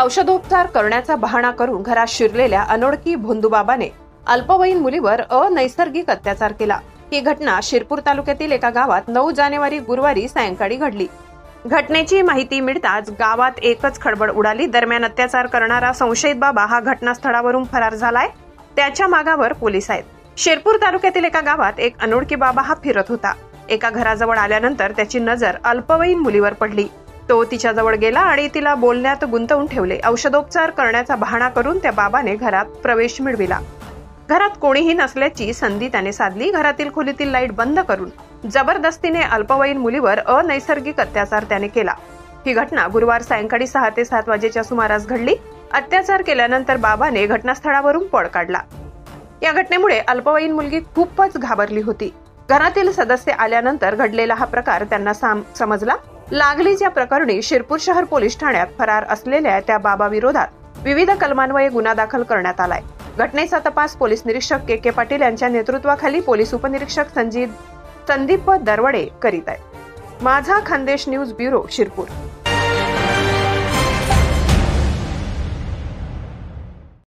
औषधोपचार करण्याचा बहाणा करून घरात शिरलेल्या अनोळखी भोंदूबाबाने अल्पवयीन मुलीवर अनैसर्गिक अत्याचार केला। ही घटना शिरपूर तालुक्यातील एका गावात 9 जानेवारी गुरुवारी सायंकाळी घडली। घटनेची माहिती मिळताच गावात एकच खळबळ उडाली। दरम्यान अत्याचार करणारा संशयित बाबा हा घटनास्थळावरून फरार झालाय। त्याच्या मागावर पोलीस आहेत। शिरपूर तालुक्यातील एका गावात एक अनोळखी बाबा हा फिरत होता। एका घराजवळ आल्यानंतर त्याची नजर अल्पवयीन मुलीवर पडली। तो तिच्याजवळ गेला आणि तिला बोलण्यात गुंतवून ठेवले। औषधोपचार करण्याचा बहाणा करून त्या बाबाने घरात प्रवेश मिळविला। घरात कोणीही नसल्याची संधी त्याने साधली। घरातील खोलीतील लाईट बंद करून जबरदस्तीने अल्पवयीन मुलीवर अनैसर्गिक अत्याचार त्याने केला। ही घटना गुरुवार सायंकाळी 6 ते 7 वाजेच्या सुमारास घडली। अत्याचार केल्यानंतर बाबाने घटनास्थळावरून पळ काढला। या घटनेमुळे अल्पवयीन मुलगी खूपच घाबरली होती। घरातील सदस्य आल्यानंतर घडलेला हा प्रकार त्यांना समजला। लागलीच या प्रकरणी शिरपूर शहर पोलीस ठाण्यात फरार असलेल्या त्या बाबा विरोधात विविध कलमान्वये गुन्हा दाखल करण्यात आलाय। घटनेचा तपास पोलीस निरीक्षक के पाटील यांच्या नेतृत्वाखाली पोलीस उपनिरीक्षक संदीप दरवडे करीत आहेत। माझा खानदेश न्यूज ब्युरो शिरपूर।